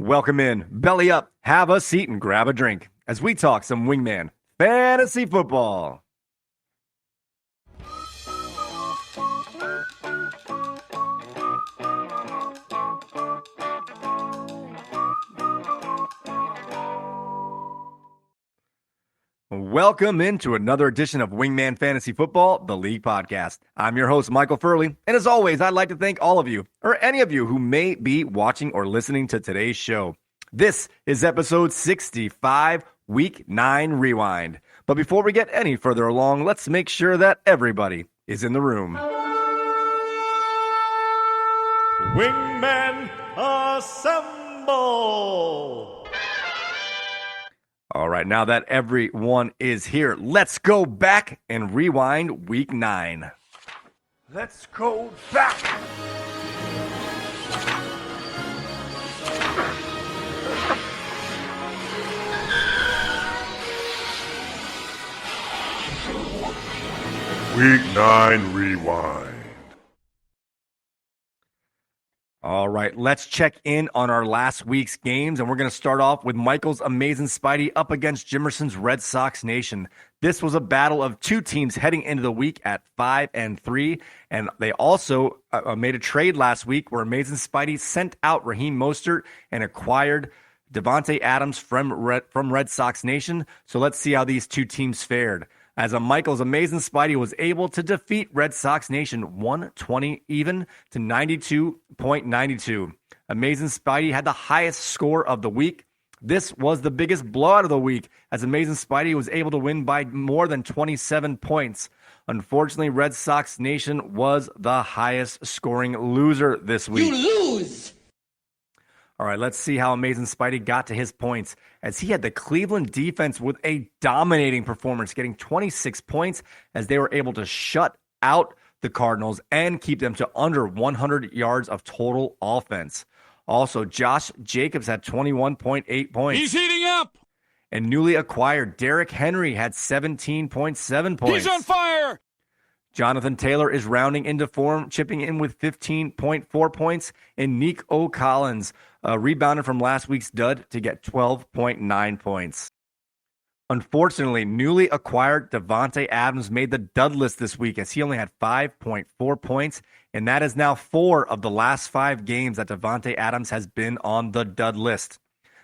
Welcome in, belly up, have a seat, and grab a drink as we talk some Wingman Fantasy Football. Welcome into another edition of Wingman Fantasy Football, the League Podcast. I'm your host, Michael Furley, and as always, I'd like to thank all of you, or any of you who may be watching or listening to today's show. This is episode 65, Week 9 Rewind. But before we get any further along, let's make sure that everybody is in the room. Wingmen assemble! All right, now that everyone is here, let's go back and rewind Week 9. Let's go back! Week 9 Rewind. All right, let's check in on our last week's games, and we're going to start off with Michael's Amazing Spidey up against Jimerson's Red Sox Nation. This was a battle of two teams heading into the week at 5-3, and they also made a trade last week where Amazing Spidey sent out Raheem Mostert and acquired Davante Adams from Red Sox Nation. So let's see how these two teams fared. As Michael's Amazing Spidey was able to defeat Red Sox Nation 120 even to 92.92. Amazing Spidey had the highest score of the week. This was the biggest blowout of the week, as Amazing Spidey was able to win by more than 27 points. Unfortunately, Red Sox Nation was the highest scoring loser this week. You lose! All right, let's see how Amazing Spidey got to his points, as he had the Cleveland defense with a dominating performance, getting 26 points as they were able to shut out the Cardinals and keep them to under 100 yards of total offense. Also, Josh Jacobs had 21.8 points. He's heating up! And newly acquired Derrick Henry had 17.7 points. He's on fire! Jonathan Taylor is rounding into form, chipping in with 15.4 points, and Nico Collins rebounded from last week's dud to get 12.9 points. Unfortunately, newly acquired Davante Adams made the dud list this week, as he only had 5.4 points, and that is now 4 of the last 5 games that Davante Adams has been on the dud list.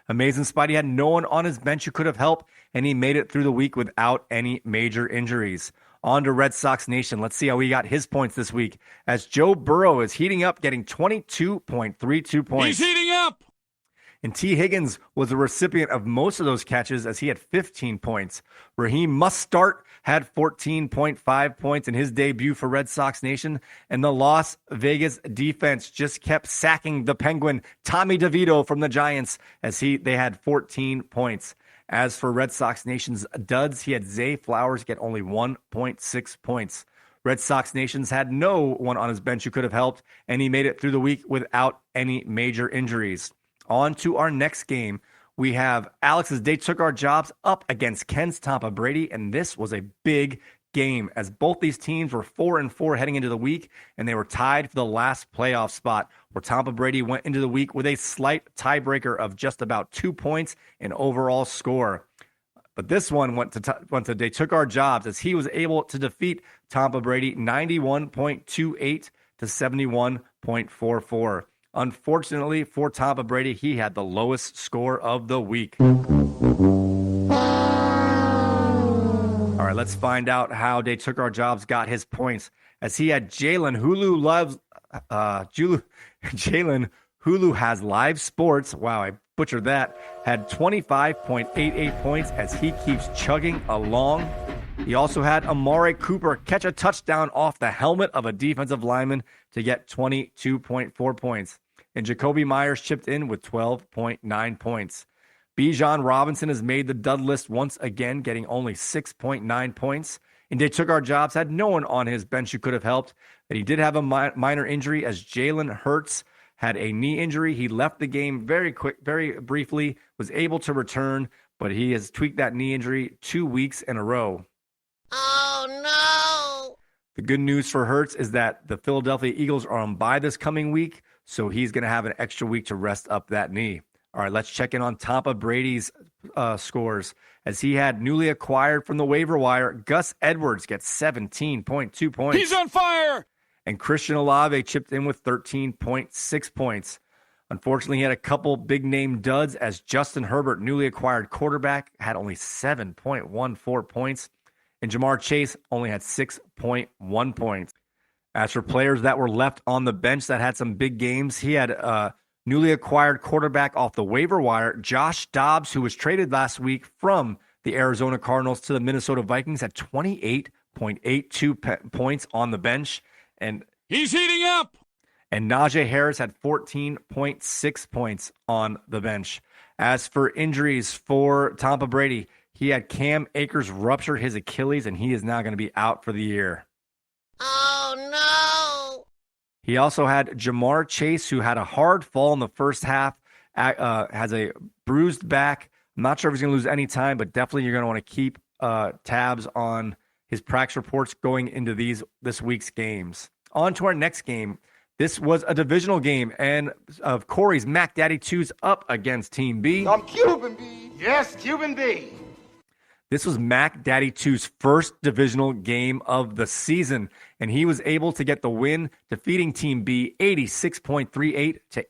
Amazing Spidey had no one on his bench who could have helped, and he made it through the week without any major injuries. On to Red Sox Nation. Let's see how he got his points this week, as Joe Burrow is heating up, getting 22.32 points. He's heating up! And T. Higgins was the recipient of most of those catches, as he had 15 points. Raheem Mostert had 14.5 points in his debut for Red Sox Nation, and the Las Vegas defense just kept sacking the Penguin, Tommy DeVito from the Giants, as they had 14 points. As for Red Sox Nation's duds, he had Zay Flowers get only 1.6 points. Red Sox Nation's had no one on his bench who could have helped, and he made it through the week without any major injuries. On to our next game. We have Alex's They Took Our Jobs up against Ken's Tampa Brady, and this was a big game, as both these teams were 4-4 heading into the week, and they were tied for the last playoff spot, where Tampa Brady went into the week with a slight tiebreaker of just about 2 points in overall score. But this one went to They Took Our Jobs, as he was able to defeat Tampa Brady 91.28 to 71.44. Unfortunately for Tampa Brady, he had the lowest score of the week. All right, let's find out how They Took Our Jobs got his points, as he had Jalen Hulu Has Live Sports. Wow, I butchered that. Had 25.88 points as he keeps chugging along. He also had Amari Cooper catch a touchdown off the helmet of a defensive lineman to get 22.4 points. And Jacoby Myers chipped in with 12.9 points. Bijan Robinson has made the dud list once again, getting only 6.9 points. And They Took Our Jobs had no one on his bench who could have helped. But he did have a minor injury, as Jalen Hurts had a knee injury. He left the game very briefly, was able to return, but he has tweaked that knee injury 2 weeks in a row. Oh, no! The good news for Hurts is that the Philadelphia Eagles are on bye this coming week, so he's going to have an extra week to rest up that knee. All right, let's check in on Tampa Brady's scores, as he had newly acquired from the waiver wire. Gus Edwards gets 17.2 points. He's on fire! And Christian Olave chipped in with 13.6 points. Unfortunately, he had a couple big-name duds, as Justin Herbert, newly acquired quarterback, had only 7.14 points, and Jamar Chase only had 6.1 points. As for players that were left on the bench that had some big games, he had newly acquired quarterback off the waiver wire, Josh Dobbs, who was traded last week from the Arizona Cardinals to the Minnesota Vikings, at 28.82 points on the bench. And he's heating up. And Najee Harris had 14.6 points on the bench. As for injuries for Tampa Brady, he had Cam Akers rupture his Achilles, and he is now going to be out for the year. Oh, no. He also had Jamar Chase, who had a hard fall in the first half, has a bruised back. I'm not sure if he's going to lose any time, but definitely you're going to want to keep tabs on his practice reports going into this week's games. On to our next game. This was a divisional game, and of Corey's Mac Daddy 2's up against Team B. I'm Cuban B. Yes, Cuban B. This was Mac Daddy 2's first divisional game of the season, and he was able to get the win, defeating Team B 86.38 to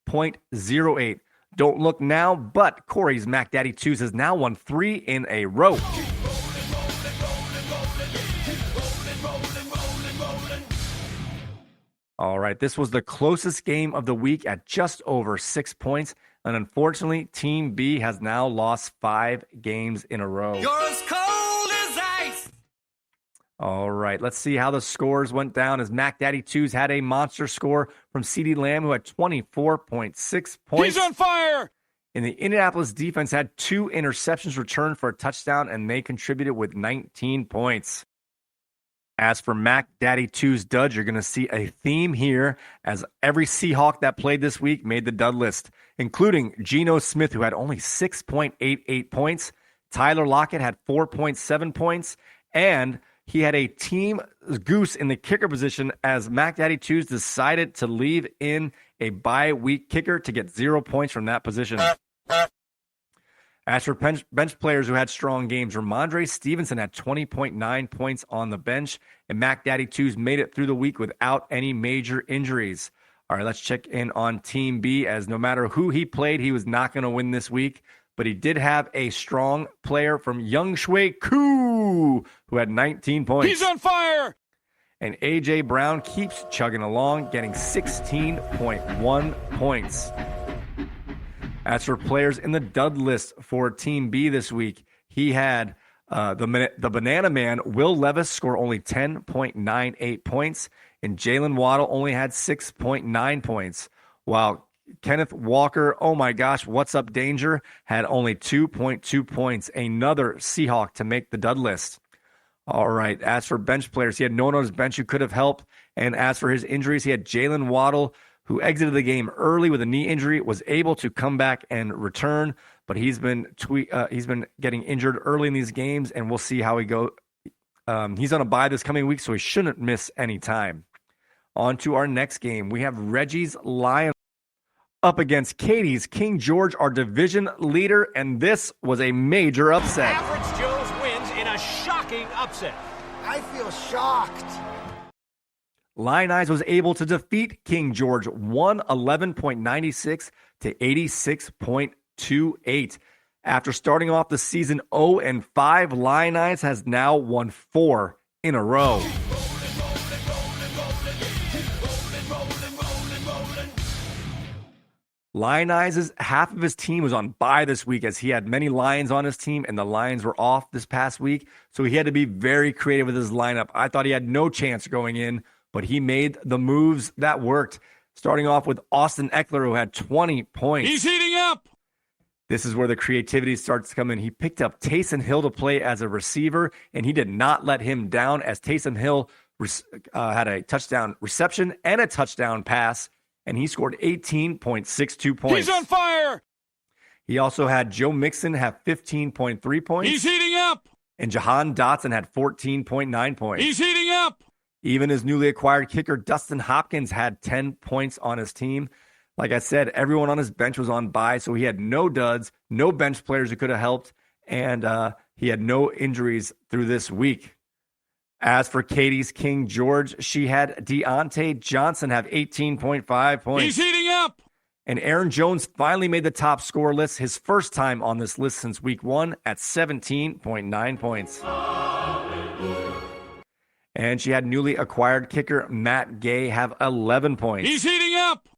80.08. Don't look now, but Corey's Mac Daddy 2's has now won 3 in a row. All right, this was the closest game of the week at just over 6 points. And unfortunately, Team B has now lost 5 games in a row. You're as cold as ice. All right, let's see how the scores went down, as Mac Daddy 2's had a monster score from CeeDee Lamb, who had 24.6 points. He's on fire! And the Indianapolis defense had 2 interceptions returned for a touchdown, and they contributed with 19 points. As for Mac Daddy 2's duds, you're going to see a theme here, as every Seahawk that played this week made the dud list, including Geno Smith, who had only 6.88 points. Tyler Lockett had 4.7 points, and he had a team goose in the kicker position, as Mac Daddy 2's decided to leave in a bye-week kicker to get 0 points from that position. As for bench players who had strong games, Ramondre Stevenson had 20.9 points on the bench, and Mac Daddy 2's made it through the week without any major injuries. All right, let's check in on Team B, as no matter who he played, he was not going to win this week, but he did have a strong player from Young Shui Koo, who had 19 points. He's on fire! And A.J. Brown keeps chugging along, getting 16.1 points. As for players in the dud list for Team B this week, he had the Banana Man, Will Levis, score only 10.98 points, and Jalen Waddle only had 6.9 points, while Kenneth Walker, oh my gosh, what's up, Danger, had only 2.2 points, another Seahawk to make the dud list. All right, as for bench players, he had no one on his bench who could have helped, and as for his injuries, he had Jalen Waddle, who exited the game early with a knee injury, was able to come back and return, but he's been getting injured early in these games, and we'll see how he goes. He's on a bye this coming week, so he shouldn't miss any time. On to our next game. We have Reggie's Lions up against Katie's King George, our division leader, and this was a major upset. Average Joe's wins in a shocking upset. I feel shocked. Lionized was able to defeat King George 111.96 to 86.28. After starting off the season 0-5, Lionized has now won 4 in a row. Lionized's half of his team was on bye this week, as he had many Lions on his team, and the Lions were off this past week, so he had to be very creative with his lineup. I thought he had no chance going in, but he made the moves that worked, starting off with Austin Eckler, who had 20 points. He's heating up! This is where the creativity starts to come in. He picked up Taysom Hill to play as a receiver, and he did not let him down, as Taysom Hill had a touchdown reception and a touchdown pass, and he scored 18.62 points. He's on fire! He also had Joe Mixon have 15.3 points. He's heating up! And Jahan Dotson had 14.9 points. He's heating up! Even his newly acquired kicker, Dustin Hopkins, had 10 points on his team. Like I said, everyone on his bench was on bye, so he had no duds, no bench players who could have helped, and he had no injuries through this week. As for Katie's King George, she had Deontay Johnson have 18.5 points. He's heating up. And Aaron Jones finally made the top score list, his first time on this list since week 1 at 17.9 points. And she had newly acquired kicker Matt Gay have 11 points. He's heating up.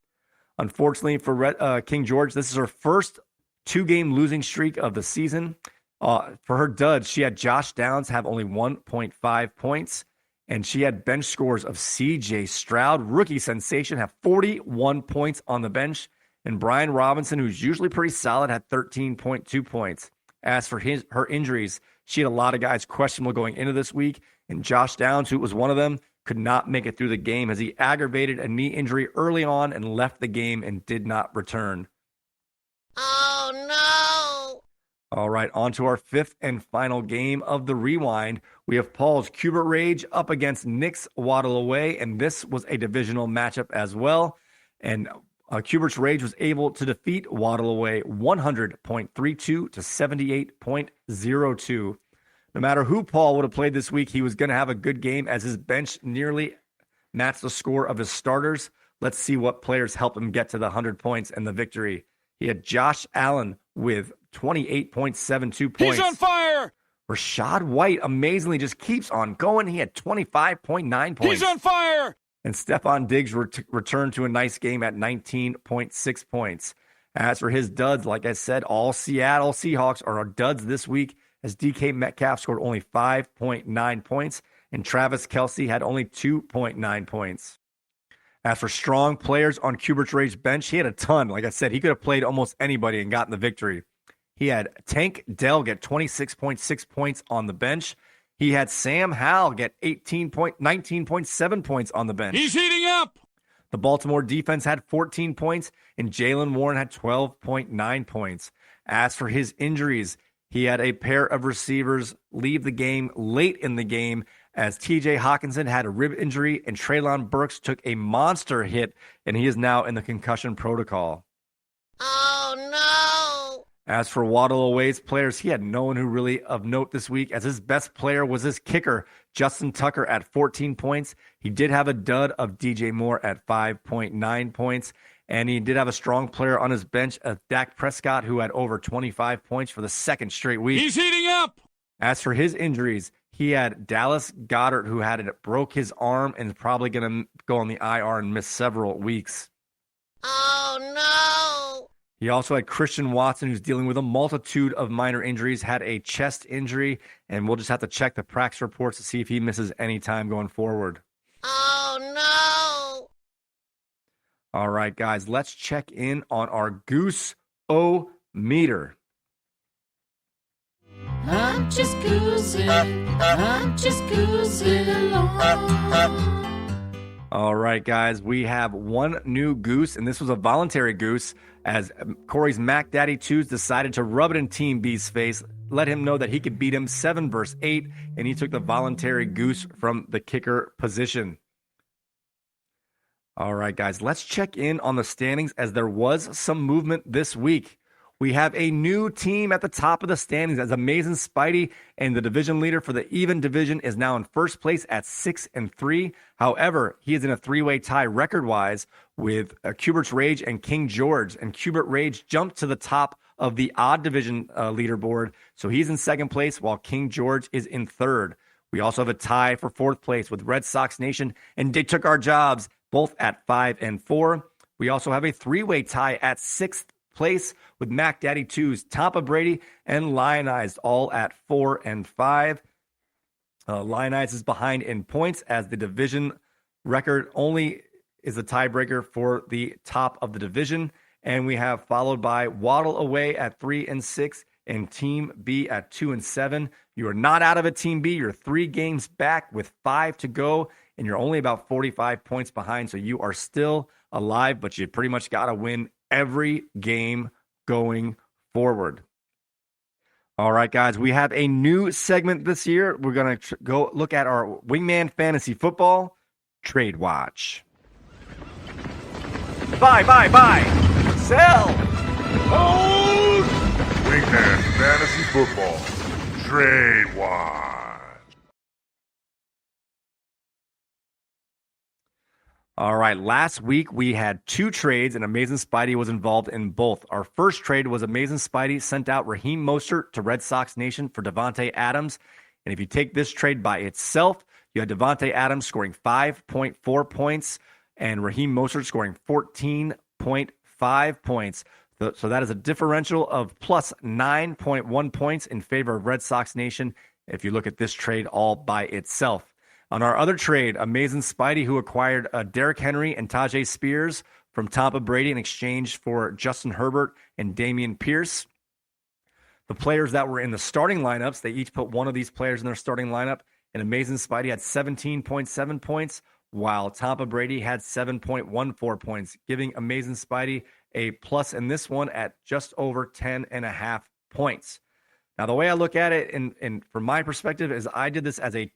Unfortunately for King George, this is her first 2-game losing streak of the season. For her duds, she had Josh Downs have only 1.5 points. And she had bench scores of C.J. Stroud, rookie sensation, have 41 points on the bench. And Brian Robinson, who's usually pretty solid, had 13.2 points. As for her injuries, she had a lot of guys questionable going into this week. And Josh Downs, who was one of them, could not make it through the game as he aggravated a knee injury early on and left the game and did not return. Oh, no. All right, on to our fifth and final game of the rewind. We have Paul's Cubert Rage up against Nick's Waddle Away, and this was a divisional matchup as well. And Cubert's Rage was able to defeat Waddle Away 100.32 to 78.02. No matter who Paul would have played this week, he was going to have a good game as his bench nearly matched the score of his starters. Let's see what players helped him get to the 100 points and the victory. He had Josh Allen with 28.72 points. He's on fire. Rashad White amazingly just keeps on going. He had 25.9 points. He's on fire. And Stephon Diggs returned to a nice game at 19.6 points. As for his duds, like I said, all Seattle Seahawks are our duds this week as DK Metcalf scored only 5.9 points and Travis Kelce had only 2.9 points. As for strong players on Cubert's Rage bench, he had a ton. Like I said, he could have played almost anybody and gotten the victory. He had Tank Dell get 26.6 points on the bench. He had Sam Howell get 19.7 points on the bench. He's heating up. The Baltimore defense had 14 points, and Jaylen Warren had 12.9 points. As for his injuries, he had a pair of receivers leave the game late in the game as TJ Hawkinson had a rib injury and Treylon Burks took a monster hit, and he is now in the concussion protocol. Oh, no. As for Waddle Away's players, he had no one who really of note this week, as his best player was his kicker, Justin Tucker, at 14 points. He did have a dud of DJ Moore at 5.9 points, and he did have a strong player on his bench, Dak Prescott, who had over 25 points for the second straight week. He's heating up. As for his injuries, he had Dallas Goedert, who broke his arm and is probably going to go on the IR and miss several weeks. Oh, no. He also had Christian Watson, who's dealing with a multitude of minor injuries, had a chest injury, and we'll just have to check the practice reports to see if he misses any time going forward. Oh, no. All right, guys, let's check in on our Goose-O-meter. I'm just goosing along. All right, guys, we have one new goose, and this was a voluntary goose, as Corey's Mac Daddy 2s decided to rub it in Team B's face, let him know that he could beat him 7 versus 8, and he took the voluntary goose from the kicker position. All right, guys, let's check in on the standings as there was some movement this week. We have a new team at the top of the standings as Amazing Spidey and the division leader for the even division is now in first place at 6-3. However, he is in a three-way tie record-wise with Cubert's Rage and King George. And Cubert Rage jumped to the top of the odd division leaderboard. So he's in second place while King George is in third. We also have a tie for fourth place with Red Sox Nation and They Took Our Jobs, both at 5-4. We also have a three-way tie at sixth place with Mac Daddy 2's Tampa Brady and Lionized, all at 4-5. Lionized is behind in points as the division record only is the tiebreaker for the top of the division. And we have followed by Waddle Away at 3-6 and Team B at 2-7. You are not out of it, Team B. You're 3 games back with 5 to go, and you're only about 45 points behind. So you are still alive, but you pretty much got to win every game going forward. All right, guys, we have a new segment this year. We're going to go look at our Wingman Fantasy Football Trade Watch. Buy. Sell. Wingman Fantasy Football. Trade Wise. All right, last week we had 2 trades, and Amazing Spidey was involved in both. Our first trade was Amazing Spidey sent out Raheem Mostert to Red Sox Nation for Devontae Adams. And if you take this trade by itself, you had Devontae Adams scoring 5.4 points and Raheem Mostert scoring 14.5 points. So that is a differential of plus 9.1 points in favor of Red Sox Nation if you look at this trade all by itself. On our other trade, Amazing Spidey, who acquired Derrick Henry and Tajay Spears from Tampa Brady in exchange for Justin Herbert and Dameon Pierce. The players that were in the starting lineups, they each put one of these players in their starting lineup, and Amazing Spidey had 17.7 points, while Tampa Brady had 7.14 points, giving Amazing Spidey a plus in this one at just over 10.5 points. Now, the way I look at it, and from my perspective, is I did this as a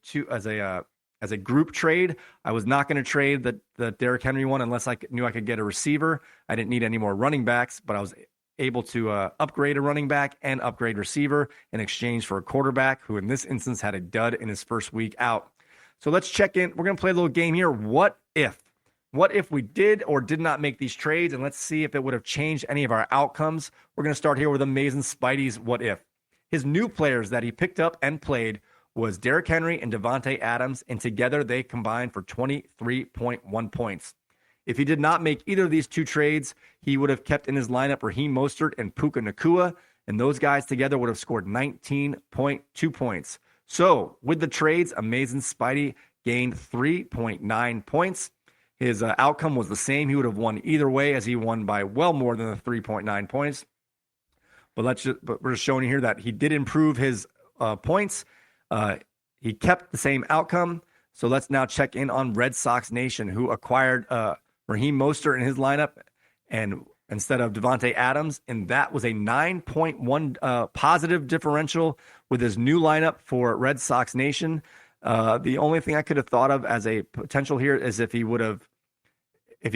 group trade. I was not going to trade the Derrick Henry one unless I knew I could get a receiver. I didn't need any more running backs, but I was able to upgrade a running back and upgrade receiver in exchange for a quarterback who in this instance had a dud in his first week out. So let's check in. We're going to play a little game here. What if? What if we did or did not make these trades? And let's see if it would have changed any of our outcomes. We're going to start here with Amazing Spidey's what if. His new players that he picked up and played was Derrick Henry and Devontae Adams, and together they combined for 23.1 points. If he did not make either of these 2 trades, he would have kept in his lineup Raheem Mostert and Puka Nacua, and those guys together would have scored 19.2 points. So with the trades, Amazing Spidey gained 3.9 points. His outcome was the same. He would have won either way, as he won by well more than the 3.9 points. But we're just showing you here that he did improve his points. He kept the same outcome. So let's now check in on Red Sox Nation, who acquired Raheem Mostert in his lineup and instead of Devontae Adams, and that was a 9.1 positive differential with his new lineup for Red Sox Nation. The only thing I could have thought of as a potential here is if he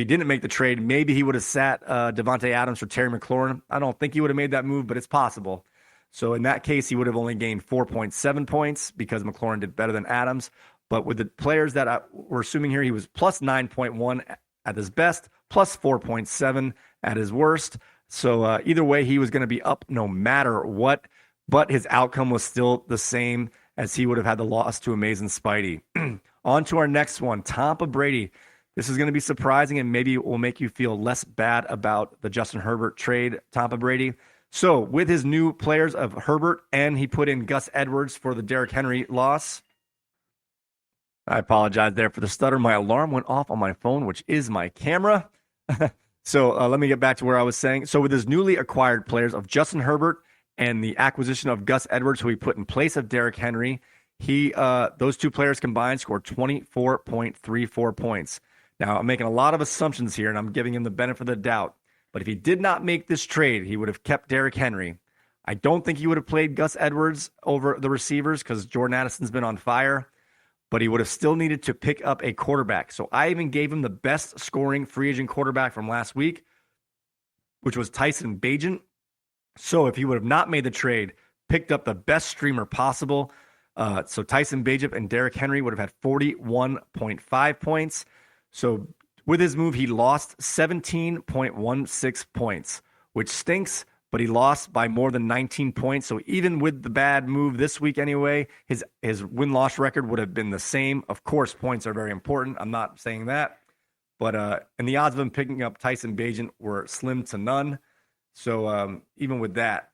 didn't make the trade, maybe he would have sat Devontae Adams for Terry McLaurin. I don't think he would have made that move, but it's possible. So in that case, he would have only gained 4.7 points because McLaurin did better than Adams. But with the players that we're assuming here, he was plus 9.1 at his best, plus 4.7 at his worst. So either way, he was going to be up no matter what. But his outcome was still the same as he would have had the loss to Amazing Spidey. On to our next one, Tampa Brady. This is going to be surprising and maybe it will make you feel less bad about the Justin Herbert trade, Tampa Brady. So with his new players of Herbert, and he put in Gus Edwards for the Derrick Henry loss. I apologize there for the stutter. My alarm went off on my phone, which is my camera. So let me get back to where I was saying. So with his newly acquired players of Justin Herbert and the acquisition of Gus Edwards, who he put in place of Derrick Henry, those 2 players combined scored 24.34 points. Now, I'm making a lot of assumptions here, and I'm giving him the benefit of the doubt. But if he did not make this trade, he would have kept Derrick Henry. I don't think he would have played Gus Edwards over the receivers because Jordan Addison's been on fire. But he would have still needed to pick up a quarterback. So I even gave him the best scoring free agent quarterback from last week, which was Tyson Bagent. So if he would have not made the trade, picked up the best streamer possible, so Tyson Bagent and Derrick Henry would have had 41.5 points. So with his move, he lost 17.16 points, which stinks, but he lost by more than 19 points. So even with the bad move this week anyway, his win-loss record would have been the same. Of course, points are very important. I'm not saying that. But and the odds of him picking up Tyson Bagent were slim to none. So even with that,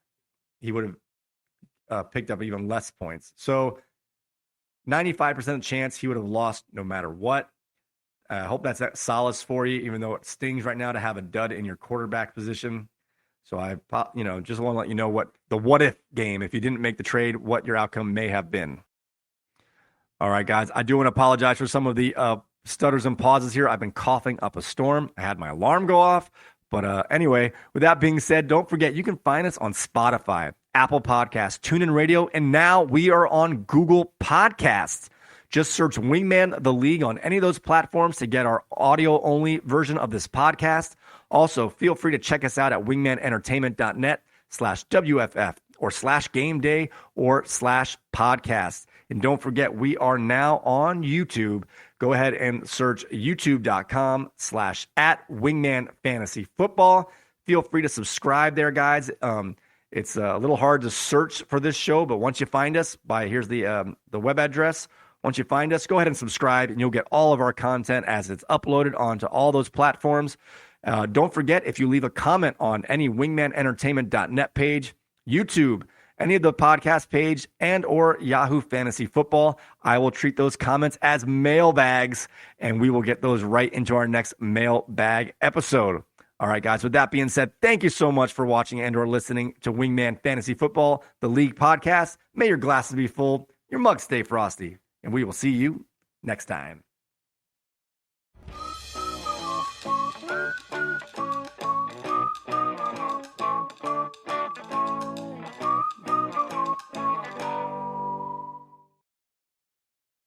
he would have picked up even less points. So 95% chance he would have lost no matter what. I hope that's that solace for you, even though it stings right now to have a dud in your quarterback position. So I just want to let you know what if game, if you didn't make the trade, what your outcome may have been. All right, guys, I do want to apologize for some of the stutters and pauses here. I've been coughing up a storm. I had my alarm go off. But anyway, with that being said, don't forget, you can find us on Spotify, Apple Podcasts, TuneIn Radio, and now we are on Google Podcasts. Just search Wingman the League on any of those platforms to get our audio-only version of this podcast. Also, feel free to check us out at wingmanentertainment.net/WFF or /game day or /podcast. And don't forget, we are now on YouTube. Go ahead and search youtube.com/@wingmanfantasyfootball. Feel free to subscribe there, guys. It's a little hard to search for this show, but once you find us, here's the web address. Once you find us, go ahead and subscribe, and you'll get all of our content as it's uploaded onto all those platforms. Don't forget, if you leave a comment on any wingmanentertainment.net page, YouTube, any of the podcast page, and or Yahoo Fantasy Football, I will treat those comments as mailbags, and we will get those right into our next mailbag episode. All right, guys, with that being said, thank you so much for watching and or listening to Wingman Fantasy Football, the league podcast. May your glasses be full, your mugs stay frosty, and we will see you next time.